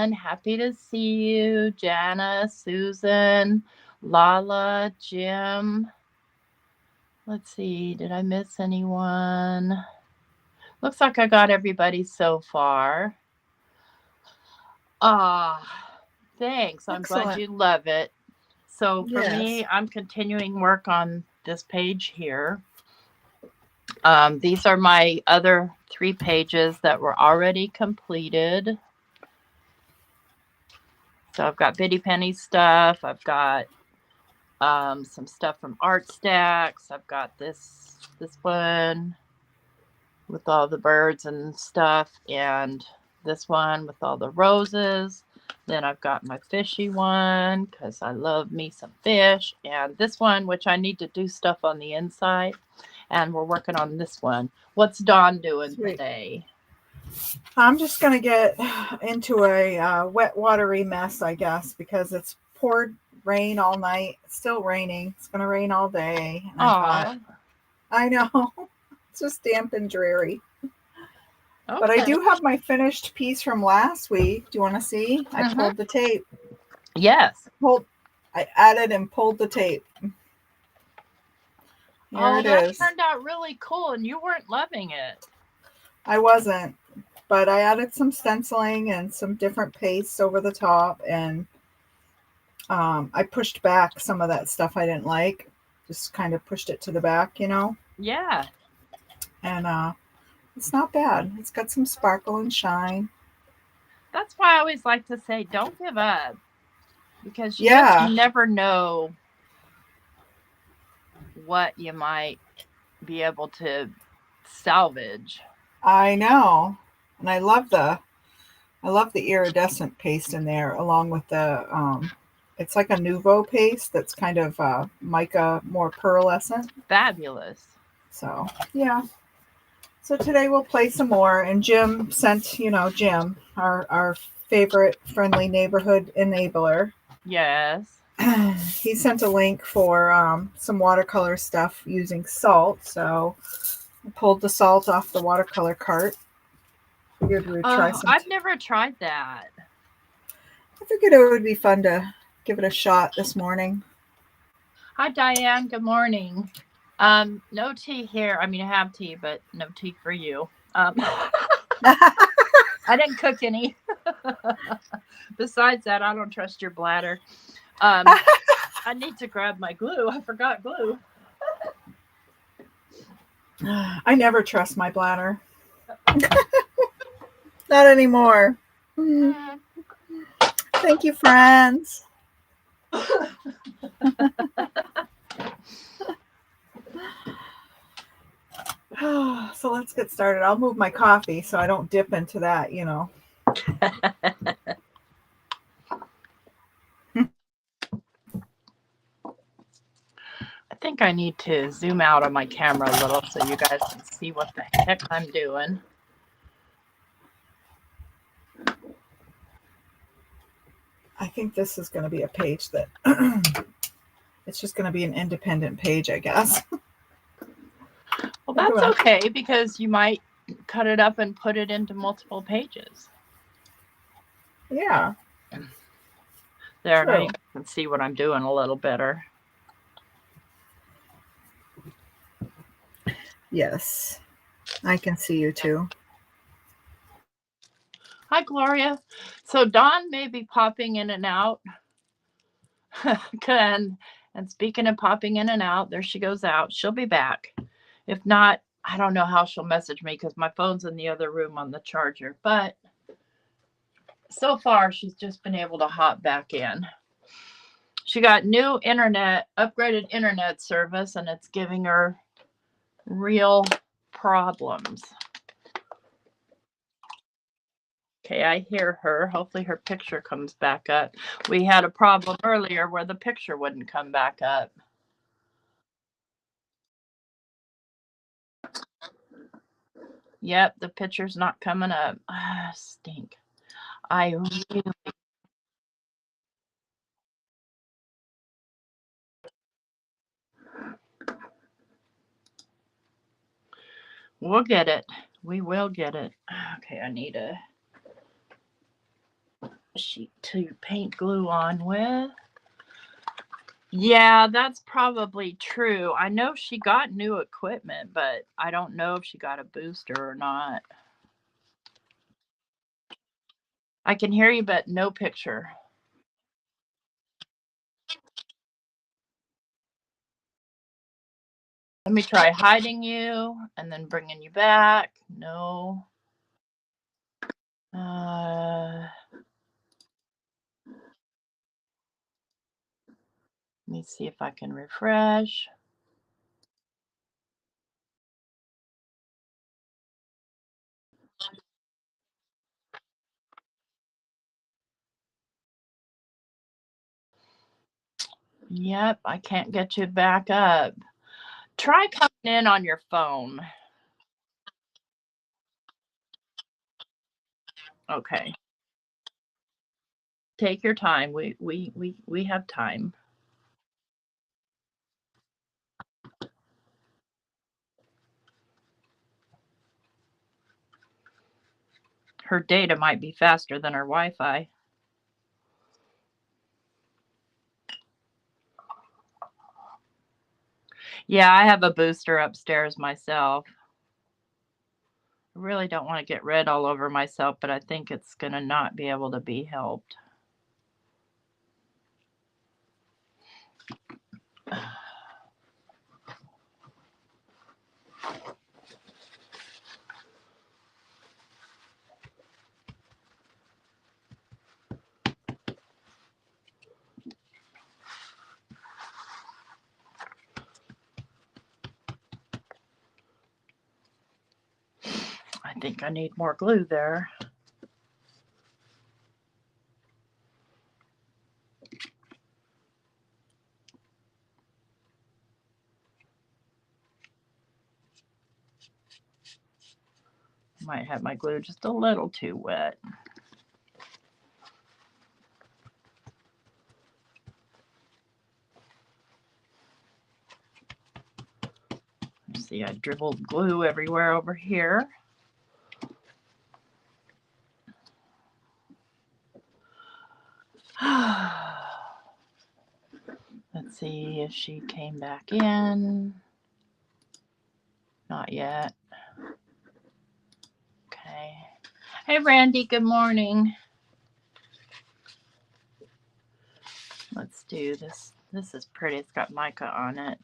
Happy to see you. Jana, Susan, Lala, Jim. Let's see, did I miss anyone? Looks like I got everybody so far. Ah, thanks. I'm glad Excellent. you love it. So for Yes. me, I'm continuing work on this page here. These are my other 3 pages that were already completed. So I've got Bitty Penny stuff. I've got some stuff from Art Stacks. I've got this one with all the birds and stuff, and this one with all the roses. Then I've got my fishy one because I love me some fish, and this one which I need to do stuff on the inside, and we're working on this one. What's Dawn doing Sweet. today? I'm just going to get into a wet, watery mess, I guess, because it's poured rain all night. It's still raining. It's going to rain all day. And I thought, Oh, I know, it's just damp and dreary. But I okay. do have my finished piece from last week. Do you want to see? I Mm-hmm. pulled the tape. Yes. Pulled. I added and pulled the tape. Here Oh, it that is. turned out really cool, and you weren't loving it. I wasn't, but I added some stenciling and some different pastes over the top, and I pushed back some of that stuff I didn't like. Just kind of pushed it to the back, Yeah. and it's not bad. It's got some sparkle and shine. That's why I always like to say don't give up because you just Yeah, never know what you might be able to salvage. I know, and I love the iridescent paste in there, along with the it's like a Nuvo paste that's kind of mica, more pearlescent. Fabulous. So yeah. So today we'll play some more, and Jim sent, Jim, our favorite friendly neighborhood enabler. Yes. He sent a link for some watercolor stuff using salt. So I pulled the salt off the watercolor cart. Figured we would try Oh, some. I've never tried that. I figured it would be fun to give it a shot this morning. Hi, Diane. Good morning. No tea here. I mean, I have tea, but no tea for you. I didn't cook any. Besides that, I don't trust your bladder. Um, I need to grab my glue. I forgot glue. I never trust my bladder. Not anymore. Mm. Thank you, friends. So let's get started. I'll move my coffee so I don't dip into that. I think I need to zoom out on my camera a little so you guys can see what the heck I'm doing. I think this is going to be a page that it's just going to be an independent page, I guess. Well, We're that's gonna, okay because you might cut it up and put it into multiple pages. yeah, There, now true. you can see what I'm doing a little better. Yes, I can see you too. Hi, Gloria. So Dawn may be popping in and out. and, and speaking of popping in and out, there she goes out. She'll be back. If not, I don't know how she'll message me because my phone's in the other room on the charger. But so far, she's just been able to hop back in. She got new internet, upgraded internet service, and it's giving her real problems. Okay, I hear her. Hopefully her picture comes back up. We had a problem earlier where the picture wouldn't come back up. Yep, the picture's not coming up. Ah, stink. I really, we'll get it. We will get it. Okay, I need a sheet to paint glue on with. Yeah, that's probably true. I know she got new equipment, but I don't know if she got a booster or not. I can hear you, but no picture. Let me try hiding you and then bringing you back. No. Let me see if I can refresh. Yep, I can't get you back up. Try coming in on your phone. Okay. Take your time. We have time. Her data might be faster than her Wi-Fi. Yeah, I have a booster upstairs myself. I really don't want to get red all over myself, but I think it's going to not be able to be helped. I think I need more glue there. Might have my glue just a little too wet. See, I dribbled glue everywhere over here. Let's see if she came back in. Not yet. Okay. Hey, Randy, good morning. Let's do this. This is pretty. It's got mica on it.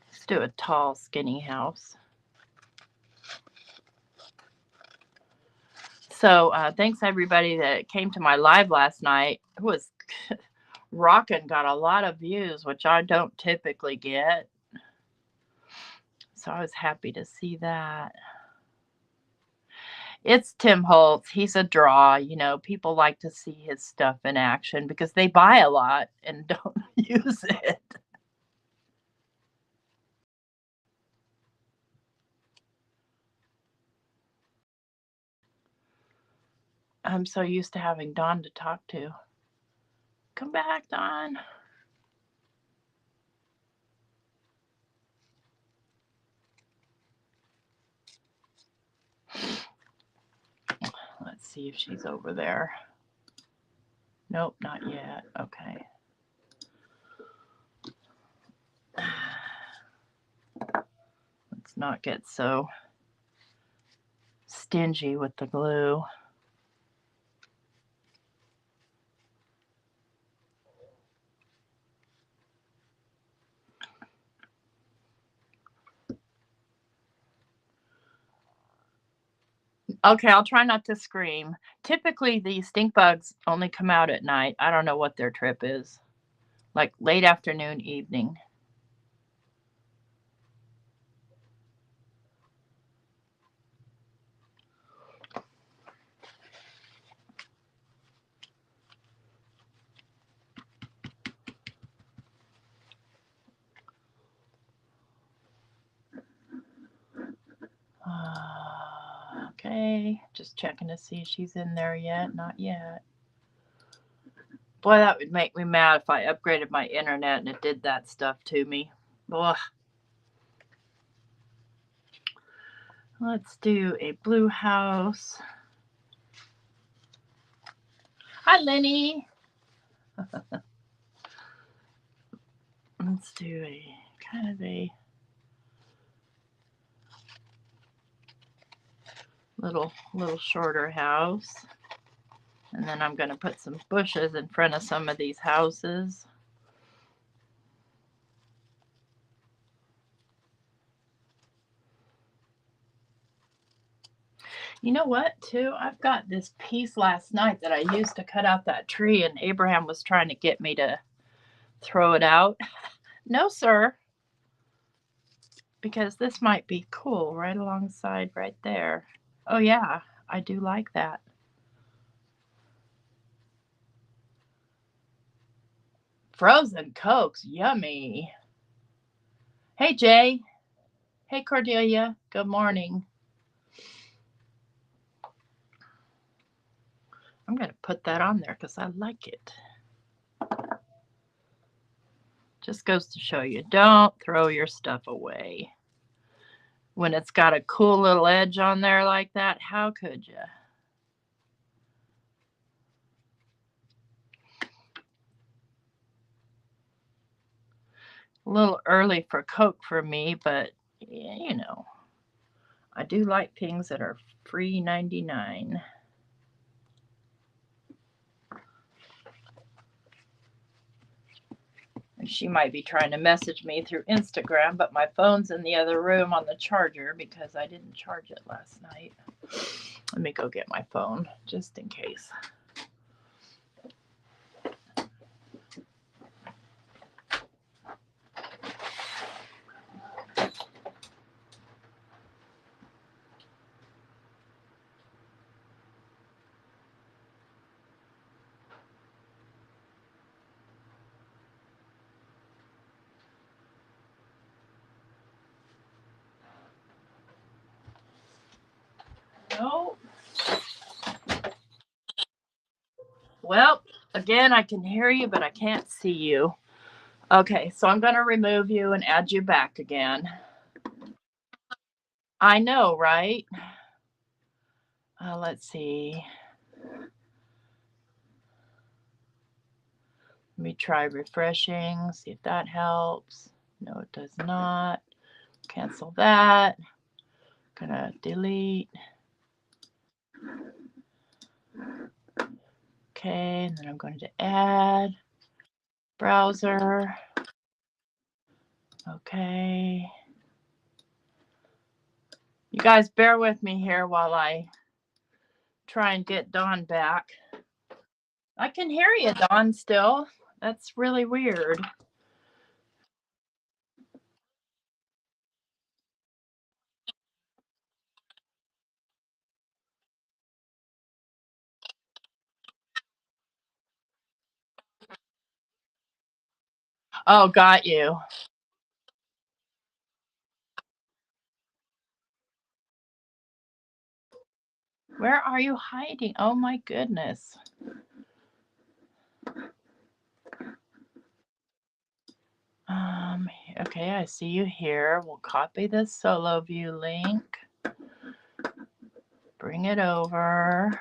Let's do a tall, skinny house. So thanks everybody that came to my live last night. It was rocking, got a lot of views, which I don't typically get. So I was happy to see that. It's Tim Holtz. He's a draw. You know, people like to see his stuff in action because they buy a lot and don't use it. I'm so used to having Dawne to talk to. Come back, Dawne. Let's see if she's over there. Nope, not yet. Okay. Let's not get so stingy with the glue. Okay, I'll try not to scream. Typically, these stink bugs only come out at night. I don't know what their trip is. Like late afternoon, evening. Okay, just checking to see if she's in there yet. Not yet. Boy, that would make me mad if I upgraded my internet and it did that stuff to me. Ugh. Let's do a blue house. Hi, Lenny. Let's do a kind of a little shorter house. And then I'm going to put some bushes in front of some of these houses. You know what, too? I've got this piece last night that I used to cut out that tree, and Abraham was trying to get me to throw it out. No, sir. Because this might be cool right alongside right there. Oh, yeah, I do like that. Frozen Cokes, yummy. Hey, Jay. Hey, Cordelia. Good morning. I'm going to put that on there because I like it. Just goes to show you, don't throw your stuff away. When it's got a cool little edge on there like that, how could you? A little early for Coke for me, but yeah, you know, I do like things that are free 99. She might be trying to message me through Instagram, but my phone's in the other room on the charger because I didn't charge it last night. Let me go get my phone just in case. No. Well, again, I can hear you, but I can't see you. Okay, so I'm going to remove you and add you back again. I know, right? Let's see. Let me try refreshing, see if that helps. No, it does not. Cancel that. Gonna delete. Okay, and then I'm going to add browser. Okay. You guys bear with me here while I try and get Dawne back. I can hear you, Dawne, still. That's really weird. Oh, got you. Where are you hiding? Oh my goodness. Okay, I see you here. We'll copy this solo view link. Bring it over.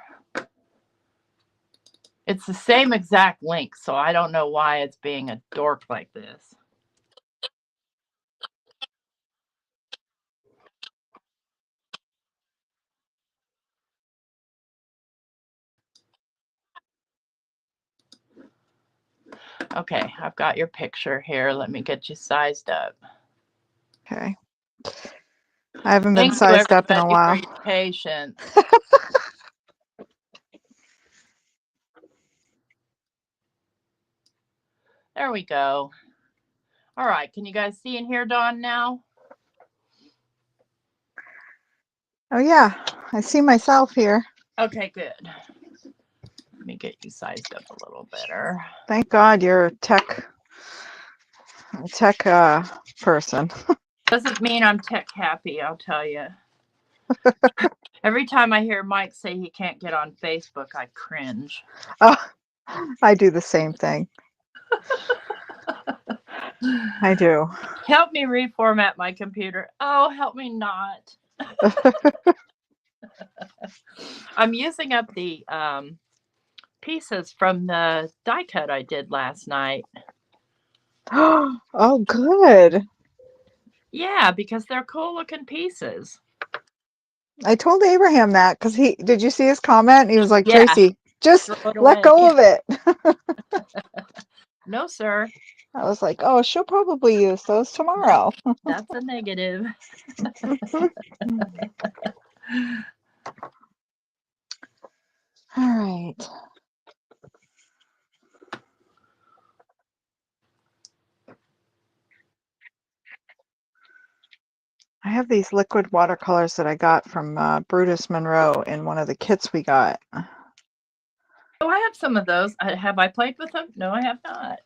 It's the same exact link, so I don't know why it's being a dork like this. Okay, I've got your picture here. Let me get you sized up. Okay. I haven't been sized up in a while. For your patience. There we go. All right, can you guys see and hear Dawne now? Oh yeah, I see myself here. Okay, good. Let me get you sized up a little better. Thank God you're a tech person. Doesn't mean I'm tech happy, I'll tell you. Every time I hear Mike say he can't get on Facebook, I cringe. Oh, I do the same thing. I do. Help me reformat my computer. Oh, help me not. I'm using up the pieces from the die cut I did last night. Oh, good. Yeah, because they're cool looking pieces. I told Abraham that because did you see his comment? He was like, Yeah, Tracy, just throw it let away. go of it. No, sir. I was like, oh, she'll probably use those tomorrow. That's a negative. All right. I have these liquid watercolors that I got from Brutus Monroe in one of the kits we got. Oh, I have some of those. Have I played with them? No, I have not.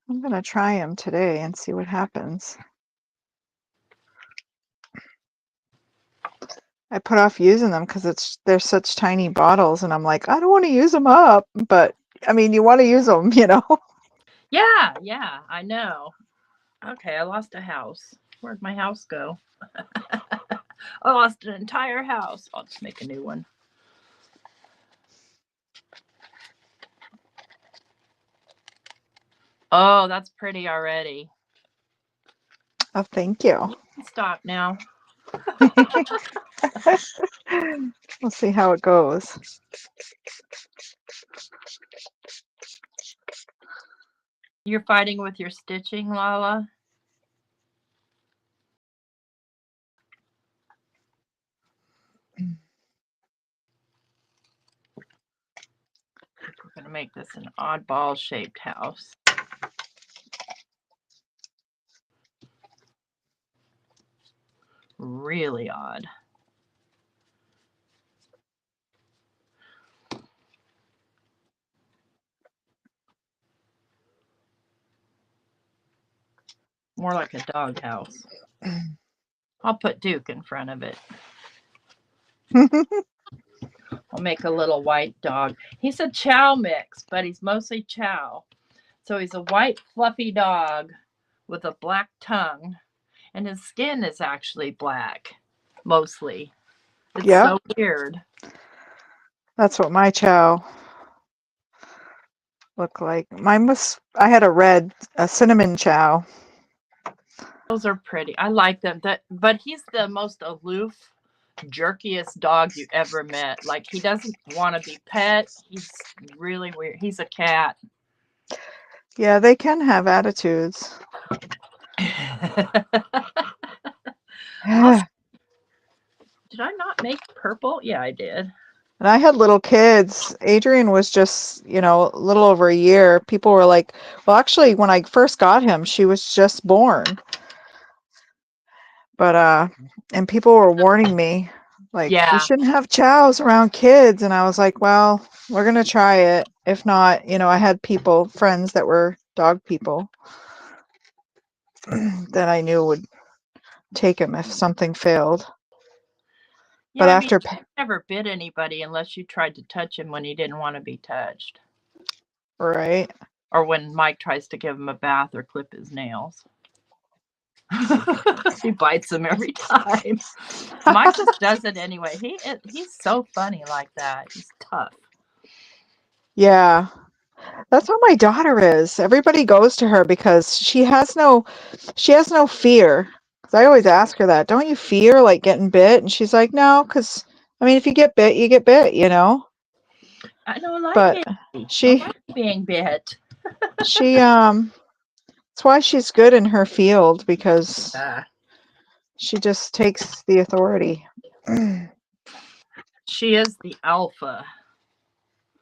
I'm going to try them today and see what happens. I put off using them because they're such tiny bottles, and I'm like, I don't want to use them up. But, I mean, you want to use them, you know? Yeah, I know. Okay, I lost a house. Where'd my house go? I lost an entire house. I'll just make a new one. Oh, that's pretty already. Oh, thank you. Stop now. We'll see how it goes. You're fighting with your stitching, Lala? We're going to make this an oddball shaped house. Really odd. More like a dog house. I'll put Duke in front of it. I'll make a little white dog. He's a chow mix, but he's mostly chow. So he's a white fluffy dog with a black tongue, and his skin is actually black, mostly. It's so weird. That's what my chow looked like. I had a cinnamon chow. Those are pretty. I like them. But he's the most aloof, jerkiest dog you ever met. Like, he doesn't want to be pet. He's really weird. He's a cat. Yeah, they can have attitudes. Did I not make purple? Yeah, I did. And I had little kids. Adrian was just, a little over a year. People were like, well, actually, when I first got him, she was just born. But, and people were warning me, like, you shouldn't have chows around kids. And I was like, well, we're going to try it. If not, I had friends that were dog people that I knew would take him if something failed. Yeah, But I mean, after he never bit anybody unless you tried to touch him when he didn't want to be touched. Right. Or when Mike tries to give him a bath or clip his nails. He bites him every time. Mike just does it anyway. He's so funny like that. He's tough. Yeah. That's how my daughter is. Everybody goes to her because she has no fear. 'Cause I always ask her that. Don't you fear like getting bit? And she's like, no, because I mean, if you get bit, you get bit, I don't like But it. she, I like being bit. that's why she's good in her field because she just takes the authority. She is the alpha.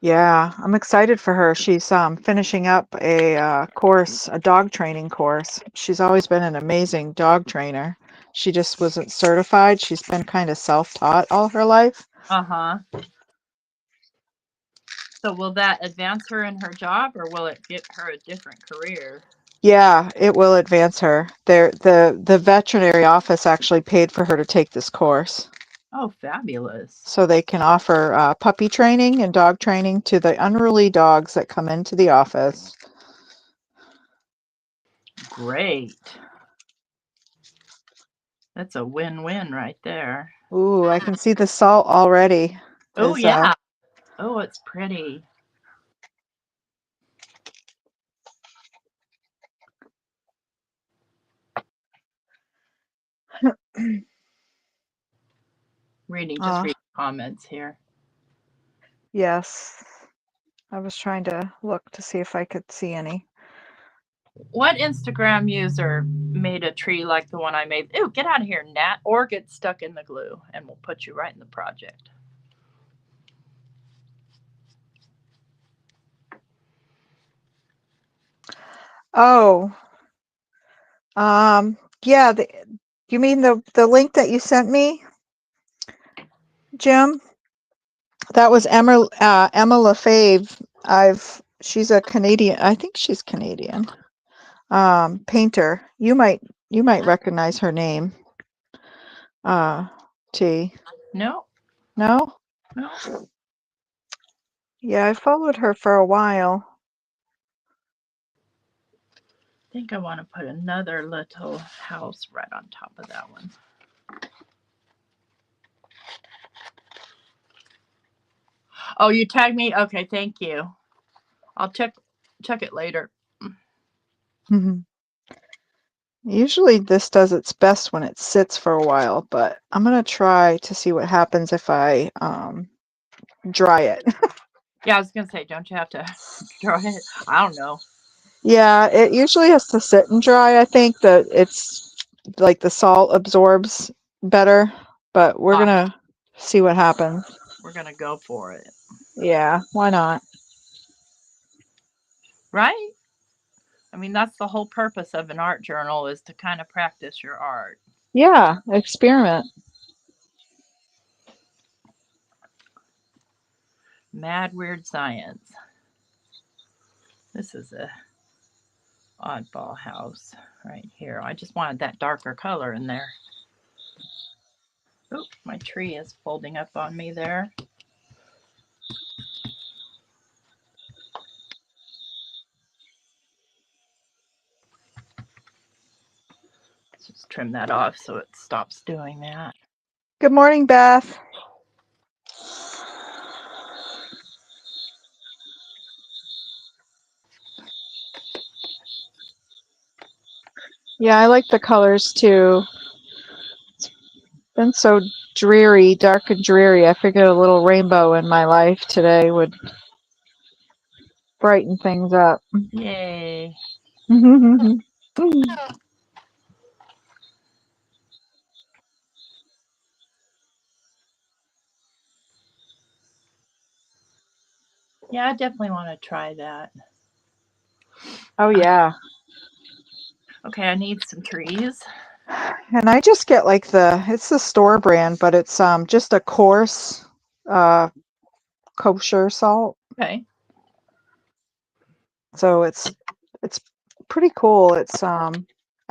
Yeah, I'm excited for her. She's finishing up a course, a dog training course. She's always been an amazing dog trainer. She just wasn't certified. She's been kind of self-taught all her life. Uh-huh. So will that advance her in her job, or will it get her a different career? Yeah, it will advance her. The veterinary office actually paid for her to take this course. Oh, fabulous. So they can offer puppy training and dog training to the unruly dogs that come into the office. Great. That's a win-win right there. Ooh, I can see the salt already. Oh, yeah. Oh, it's pretty. Just reading comments here. Yes. I was trying to look to see if I could see any. What Instagram user made a tree like the one I made? Ooh, get out of here, Nat, or get stuck in the glue, and we'll put you right in the project. Oh, yeah. You mean the link that you sent me, Jim? That was Emma Lefebvre. She's a Canadian. I think she's Canadian. Painter. You might recognize her name. T. No. No? No. Yeah, I followed her for a while. I think I want to put another little house right on top of that one. Oh, you tagged me? Okay, thank you. I'll check it later. Usually this does its best when it sits for a while, but I'm going to try to see what happens if I dry it. Yeah, I was going to say, don't you have to dry it? I don't know. Yeah, it usually has to sit and dry. I think that it's like the salt absorbs better, but we're going to see what happens. We're going to go for it. Yeah, why not? Right? I mean, that's the whole purpose of an art journal, is to kind of practice your art. Yeah, experiment. Mad Weird Science. This is a oddball house right here. I just wanted that darker color in there. Oh, my tree is folding up on me there. Let's just trim that off so it stops doing that. Good morning, Beth. Yeah, I like the colors too. It's been so dreary, dark and dreary. I figured a little rainbow in my life today would brighten things up. Yay. Yeah, I definitely want to try that. Oh, yeah. Okay, I need some trees. And I just get like it's the store brand, but it's just a coarse kosher salt. Okay. So it's pretty cool. It's I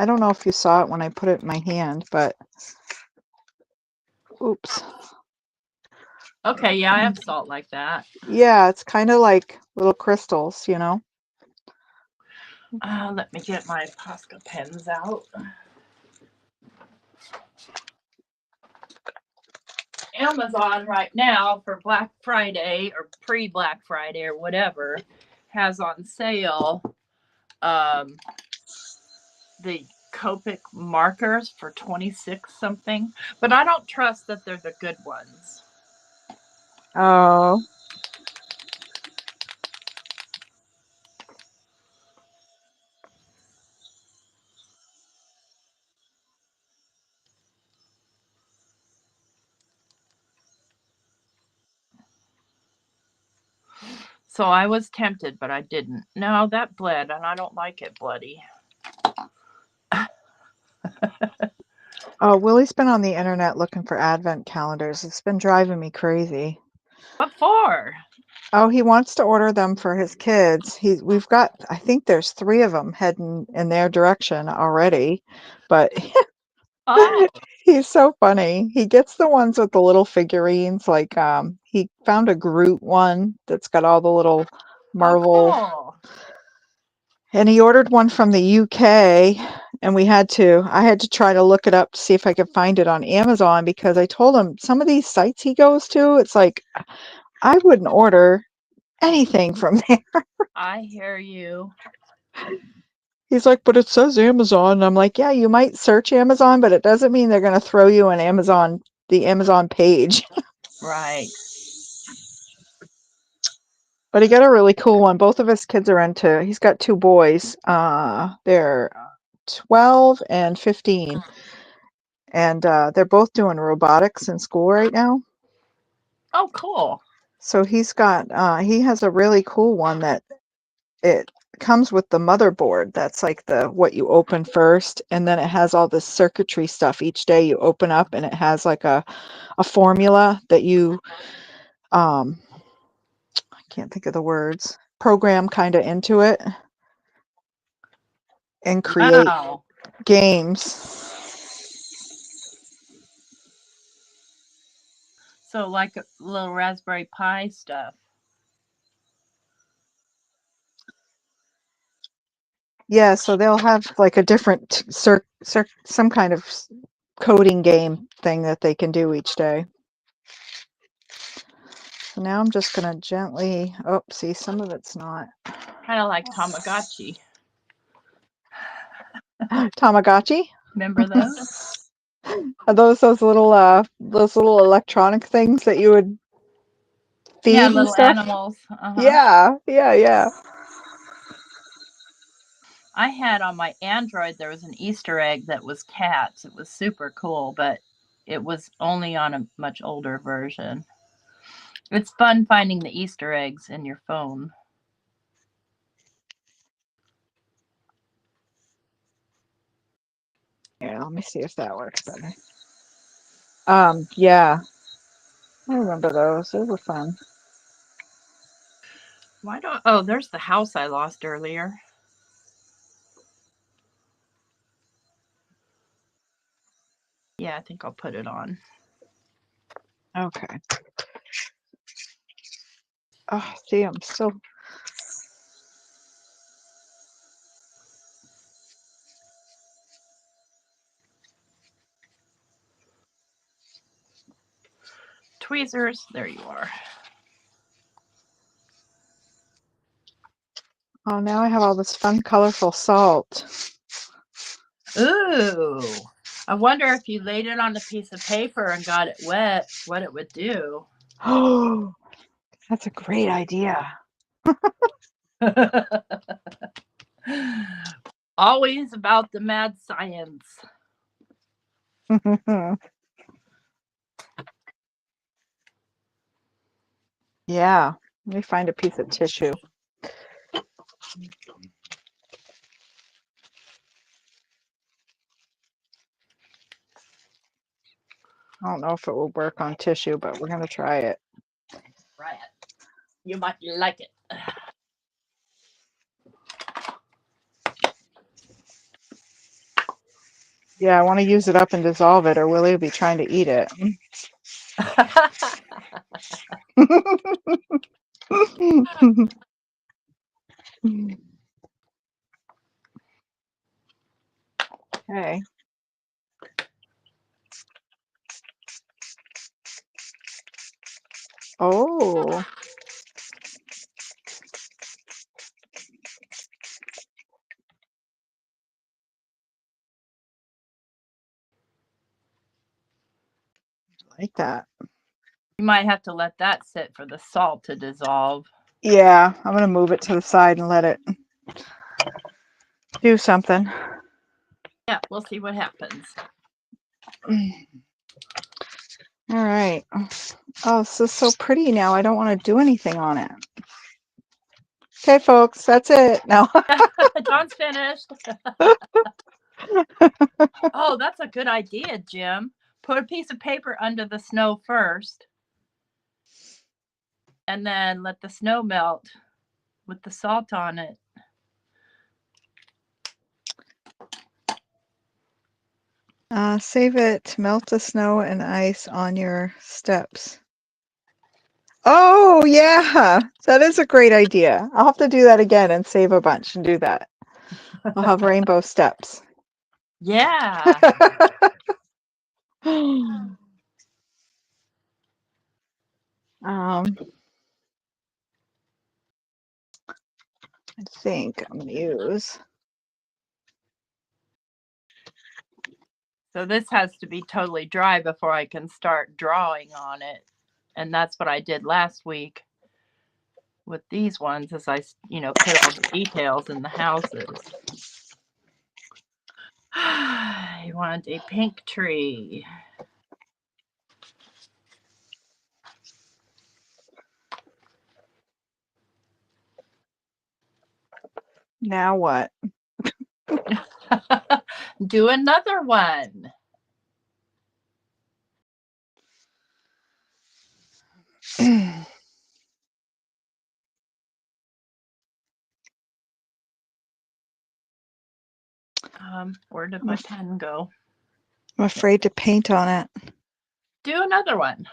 don't know if you saw it when I put it in my hand, but oops. Okay, yeah, I have salt like that. Yeah, it's kind of like little crystals, you know. Let me get my Posca pens out. Amazon right now for Black Friday or pre-Black Friday or whatever has on sale the Copic markers for 26 something, but I don't trust that they're the good ones. Oh. So I was tempted, but I didn't. No, that bled, and I don't like it bloody. Oh, Willie's been on the internet looking for advent calendars. It's been driving me crazy. What for? Oh, he wants to order them for his kids. We've got, I think there's 3 of them heading in their direction already, but Oh, he's so funny. He gets the ones with the little figurines. Like, he found a Groot one that's got all the little Marvel. cool. And he ordered one from the UK, and I had to try to look it up to see if I could find it on Amazon, because I told him some of these sites he goes to, it's like I wouldn't order anything from there. I hear you. He's like, but it says Amazon. And I'm like, yeah, you might search Amazon, but it doesn't mean they're going to throw you an the Amazon page. Right. But he got a really cool one. Both of his kids are into, he's got two boys. They're 12 and 15. And they're both doing robotics in school right now. Oh, cool. So he has a really cool one that it comes with the motherboard. That's like what you open first, and then it has all this circuitry stuff each day you open up, and it has like a formula that you I can't think of the words, program kind of into it and create Wow. games. So like a little Raspberry Pi stuff. Yeah, so they'll have like a different some kind of coding game thing that they can do each day. So now I'm just going to gently, see, some of it's not. Kind of like Tamagotchi. Tamagotchi? Remember those? Are those little electronic things that you would feed Yeah, and little stuff? animals. Uh-huh. Yeah. I had on my Android, there was an Easter egg that was cats. It was super cool, but it was only on a much older version. It's fun finding the Easter eggs in your phone. Yeah, let me see if that works better. Yeah. I remember those. Those were fun. Why don't Oh, there's the house I lost earlier. Yeah, I think I'll put it on. Okay. Oh, see, I'm still. Tweezers, there you are. Oh, now I have all this fun, colorful salt. Ooh. I wonder if you laid it on a piece of paper and got it wet, what it would do. Oh, that's a great idea. Always about the mad science. Yeah. Let me find a piece of tissue. I don't know if it will work on tissue, but we're going to try it. Try it. You might like it. Yeah, I want to use it up and dissolve it, or Willie will be trying to eat it. Okay. Oh. Like that. You might have to let that sit for the salt to dissolve. Yeah, I'm going to move it to the side and let it do something. Yeah, we'll see what happens. All right. Oh, this is so pretty now. I don't want to do anything on it. Okay, folks, that's it. Now. Dawn's finished. Oh, that's a good idea, Jim. Put a piece of paper under the snow first, and then let the snow melt with the salt on it. Save it. Melt the snow and ice on your steps. Oh, yeah. That is a great idea. I'll have to do that again and save a bunch and do that. I'll have rainbow steps. Yeah. um, I think I'm going to use. So this has to be totally dry before I can start drawing on it. And that's what I did last week with these ones, as I, put all the details in the houses. I want a pink tree. Now what? Do another one. Where did my pen go? I'm afraid to paint on it. Do another one.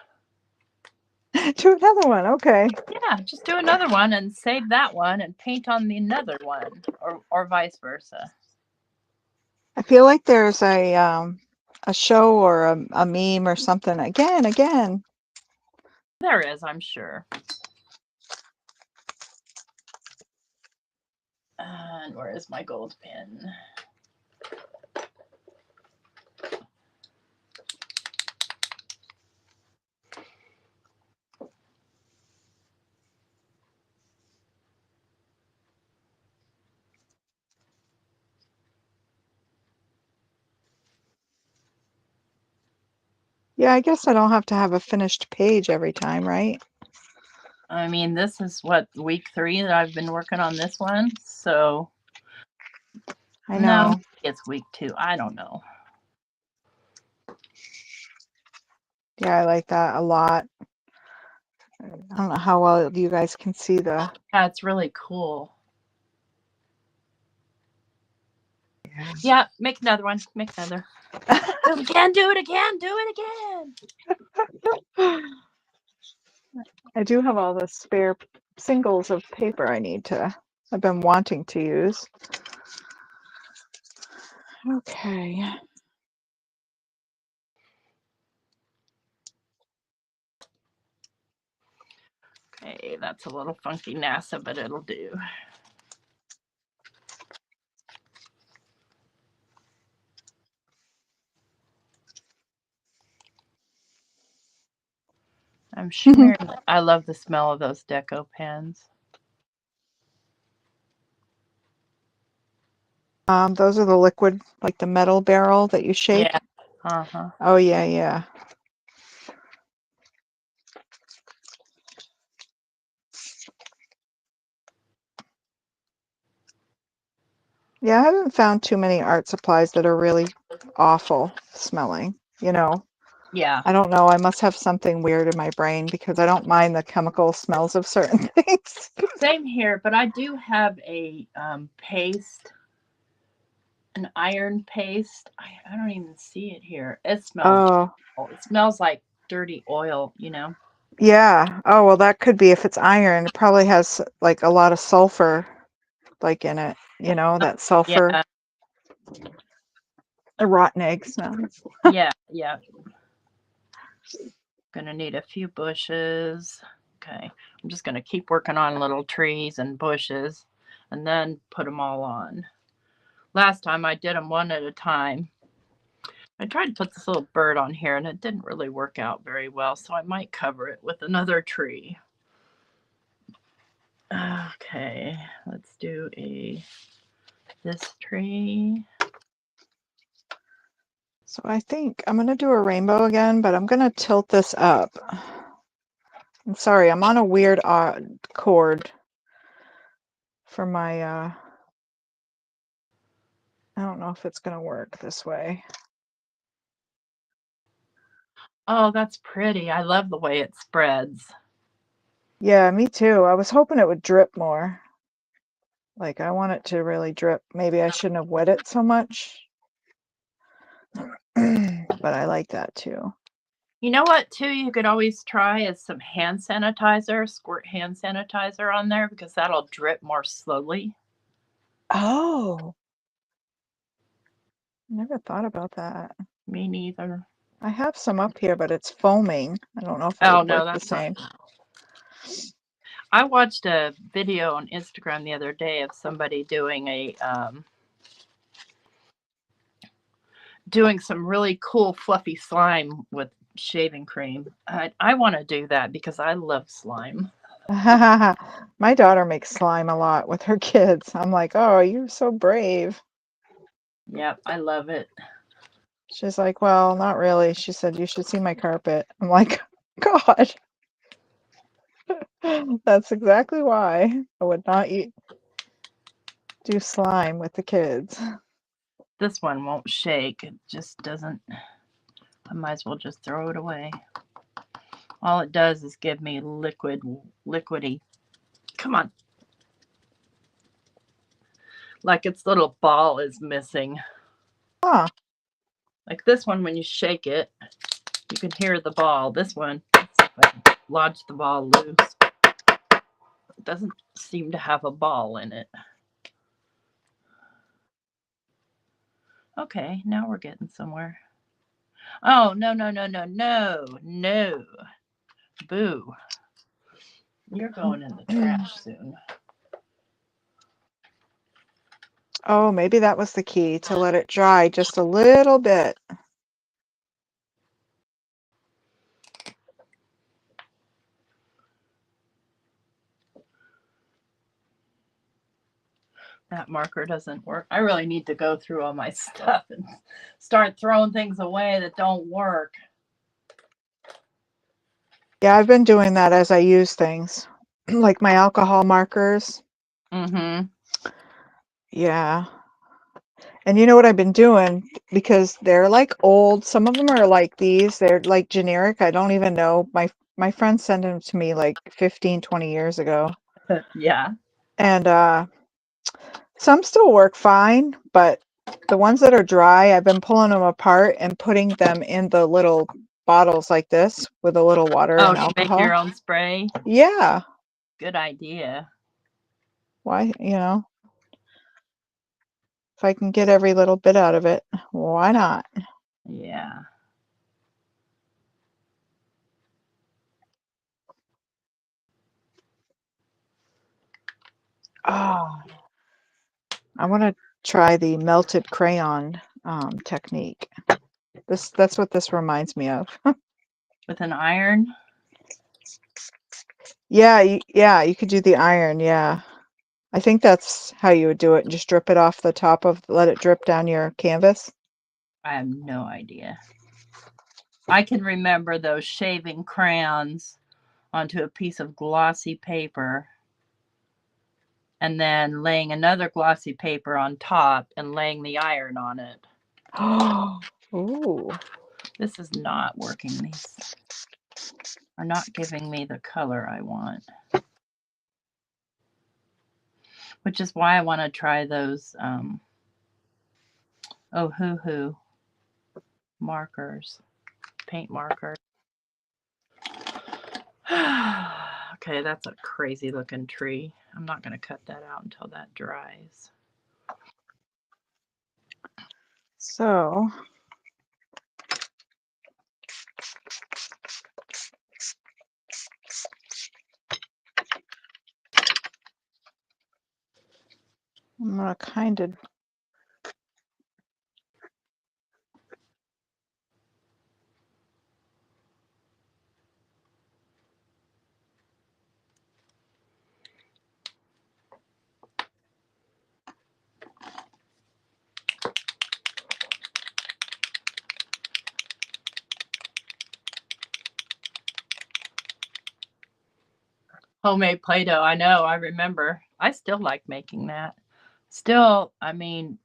Do another one. Okay. Yeah, just do another one and save that one and paint on the another one, or vice versa. I feel like there's a show or a meme or something. Again. There is, I'm sure. And where is my gold pen? Yeah, I guess I don't have to have a finished page every time, right? I mean, this is what, week 3 that I've been working on this one. So I know. No, it's week 2. I don't know. Yeah, I like that a lot. I don't know how well you guys can see the. Yeah, it's really cool. Yeah, make another one. Make another. Do it again. Do it again. Do it again. I do have all the spare singles of paper I've been wanting to use. Okay. Okay, that's a little funky NASA, but it'll do. I'm sure I love the smell of those deco pens. Those are the liquid, like the metal barrel that you shake. Yeah. Uh-huh. Oh yeah. Yeah, I haven't found too many art supplies that are really awful smelling, Yeah. I don't know. I must have something weird in my brain because I don't mind the chemical smells of certain things. Same here, but I do have a paste, an iron paste. I don't even see it here. It smells. Oh, It smells like dirty oil, yeah. Oh, well, that could be if it's iron. It probably has like a lot of sulfur like in it, that sulfur. Yeah. A rotten egg smell. Yeah. Gonna need a few bushes. Okay. I'm just gonna keep working on little trees and bushes and then put them all on. Last time I did them one at a time. I tried to put this little bird on here and it didn't really work out very well, so I might cover it with another tree. Okay, let's do this tree. So I think I'm going to do a rainbow again, but I'm going to tilt this up. I'm sorry, I'm on a weird cord for my, I don't know if it's going to work this way. Oh, that's pretty. I love the way it spreads. Yeah, me too. I was hoping it would drip more. Like, I want it to really drip. Maybe I shouldn't have wet it so much. But I like that too. You know what, too, you could always try is some hand sanitizer, squirt hand sanitizer on there because that'll drip more slowly. Oh. Never thought about that. Me neither. I have some up here, but it's foaming. I don't know if it Oh, would no, work the that's not. same. I watched a video on Instagram the other day of somebody doing doing some really cool fluffy slime with shaving cream. I want to do that because I love slime. My daughter makes slime a lot with her kids. I'm like, oh, you're so brave. Yep, I love it. She's like, well, not really. She said, you should see my carpet. I'm like, God, that's exactly why I would not do slime with the kids. This one won't shake. It just doesn't. I might as well just throw it away. All it does is give me liquidy. Come on. Like its little ball is missing. Huh. Like this one, when you shake it, you can hear the ball. This one, let's see if I can lodge the ball loose. It doesn't seem to have a ball in it. Okay, now we're getting somewhere. Oh, no, no, no, no, no, no. Boo. You're going in the trash soon. Oh, maybe that was the key, to let it dry just a little bit. That marker doesn't work. I really need to go through all my stuff and start throwing things away that don't work. Yeah, I've been doing that as I use things, like my alcohol markers. Mm-hmm. Yeah. And you know what I've been doing, because they're like old. Some of them are like these. They're like generic. I don't even know. My friend sent them to me like 15, 20 years ago. Yeah. And some still work fine, but the ones that are dry, I've been pulling them apart and putting them in the little bottles like this with a little water Oh, and to make alcohol. your own spray? Yeah. Good idea. Why, if I can get every little bit out of it, why not? Yeah. Oh, I want to try the melted crayon technique. That's what this reminds me of. With an iron? Yeah, you could do the iron. Yeah, I think that's how you would do it. Just drip it off the top let it drip down your canvas. I have no idea. I can remember those shaving crayons onto a piece of glossy paper and then laying another glossy paper on top and laying the iron on it. Oh, ooh. This is not working. These are not giving me the color I want. Which is why I want to try those hoo markers, paint markers. Okay, that's a crazy looking tree. I'm not going to cut that out until that dries. So I'm gonna kind of Homemade Play-Doh, I know, I remember. I still like making that. Still, I mean,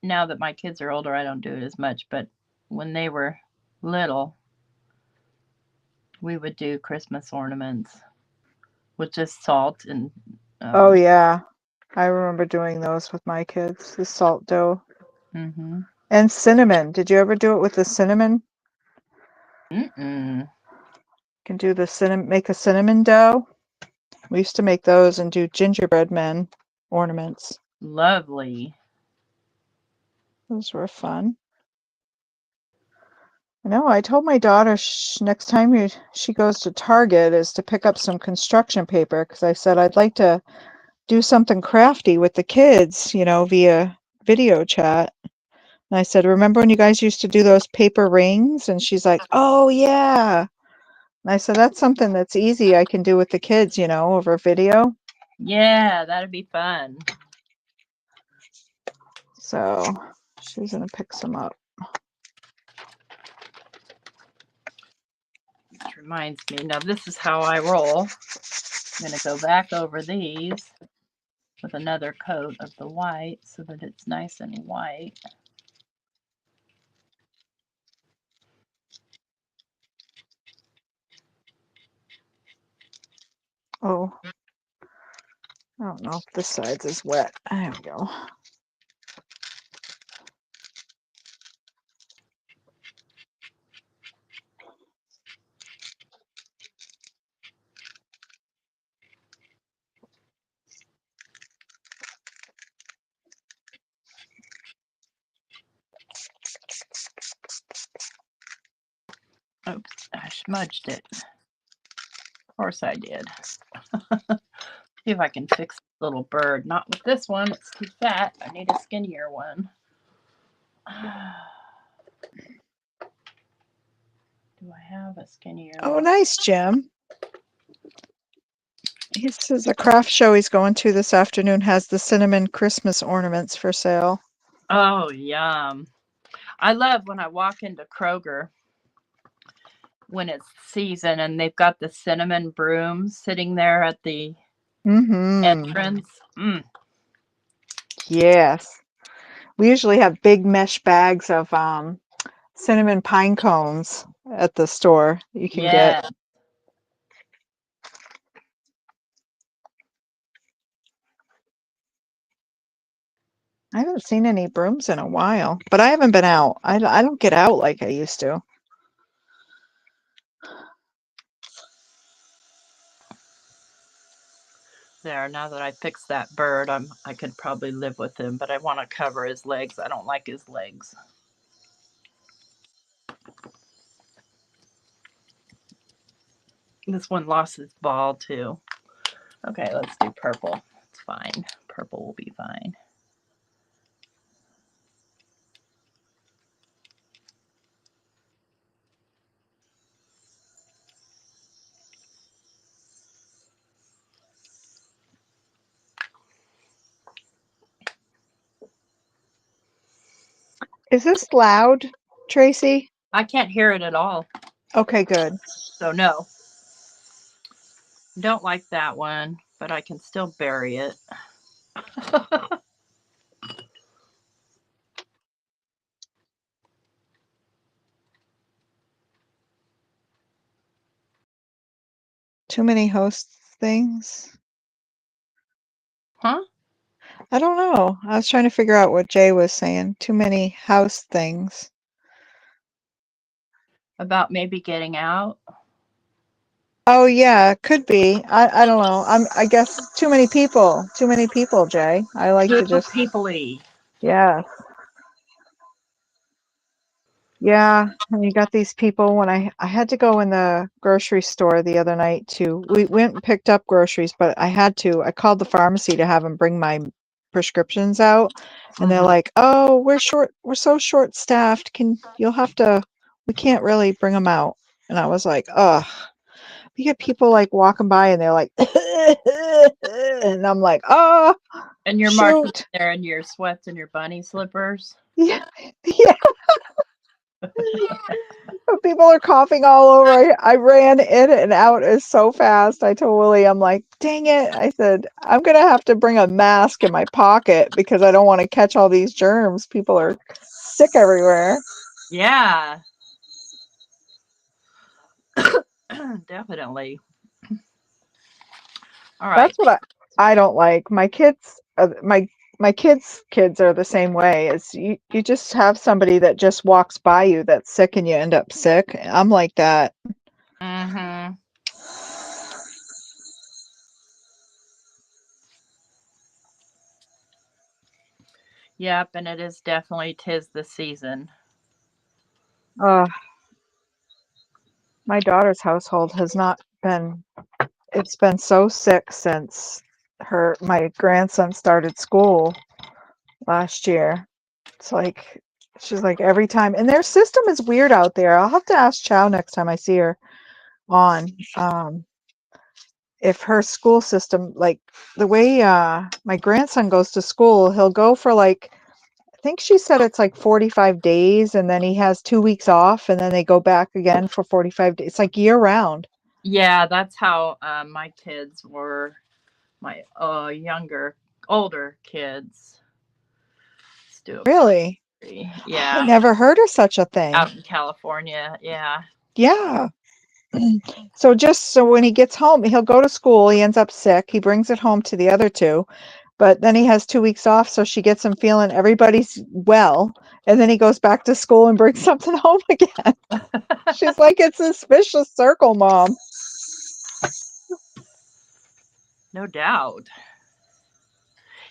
now that my kids are older, I don't do it as much, but when they were little, we would do Christmas ornaments with just salt and oh yeah, I remember doing those with my kids, the salt dough. Mm-hmm. And cinnamon. Did you ever do it with the cinnamon? Mm-mm. You can do the make a cinnamon dough. We used to make those and do gingerbread men ornaments. Lovely. Those were fun. No, I told my daughter next time she goes to Target is to pick up some construction paper because I said I'd like to do something crafty with the kids, via video chat. And I said, remember when you guys used to do those paper rings? And she's like, oh, yeah. And I said, that's something that's easy I can do with the kids, over video. Yeah, that'd be fun. So she's going to pick some up. Which reminds me, now this is how I roll. I'm going to go back over these with another coat of the white so that it's nice and white. Oh, I don't know if this side is wet. There we go. Oops, I smudged it. Of course I did. See if I can fix this little bird. Not with this one, it's too fat. I need a skinnier one. Do I have a skinnier Oh, one? nice, Jim. He says a craft show he's going to this afternoon has the cinnamon Christmas ornaments for sale. Oh, yum. I love when I walk into Kroger when it's season and they've got the cinnamon brooms sitting there at the entrance. Yes. We usually have big mesh bags of cinnamon pine cones at the store you can get. I haven't seen any brooms in a while, but I haven't been out. I don't get out like I used to. There, now that I fixed that bird, I could probably live with him, but I want to cover his legs. I don't like his legs. This one lost its ball too. Okay, let's do purple. It's fine. Purple will be fine. Is this loud, Tracy? I can't hear it at all. Okay, good. So no. Don't like that one, but I can still bury it. Too many host things? Huh? I don't know. I was trying to figure out what Jay was saying. Too many house things. About maybe getting out? Oh yeah, could be. I don't know. I guess too many people. Too many people, Jay. I like Too to just people-y. yeah. Yeah, and you got these people when I had to go in the grocery store the other night we went and picked up groceries, but I called the pharmacy to have them bring my prescriptions out, and they're like, "Oh, we're so short staffed. We can't really bring them out." And I was like, "Ugh." We get people like walking by and they're like and I'm like, "Oh, And you're marching shoot." there in your sweats and your bunny slippers. Yeah. Yeah. People are coughing all over. I ran in and out as so fast. I told Willie, I'm like, dang it. I said, I'm going to have to bring a mask in my pocket because I don't want to catch all these germs. People are sick everywhere. Yeah. Definitely. All right. That's what I don't like. My kids, my kids are the same way. Is you just have somebody that just walks by you that's sick and you end up sick. I'm like that. Mm-hmm. Yep, and it is definitely 'tis the season. My daughter's household has not been, it's been so sick since my grandson started school last year. It's like, she's like every time, and their system is weird out there. I'll have to ask Chow next time I see her on, if her school system, like the way my grandson goes to school, he'll go for like, I think she said it's like 45 days, and then he has 2 weeks off, and then they go back again for 45 days. It's like year round. Yeah, that's how my kids were. My older kids. Still, Really? I yeah, never heard of such a thing. out in California. Yeah. Yeah. So just so when he gets home, he'll go to school, he ends up sick, he brings it home to the other two, but then he has 2 weeks off, so she gets him feeling everybody's well, and then he goes back to school and brings something home again. She's like, it's this vicious circle, Mom. No doubt.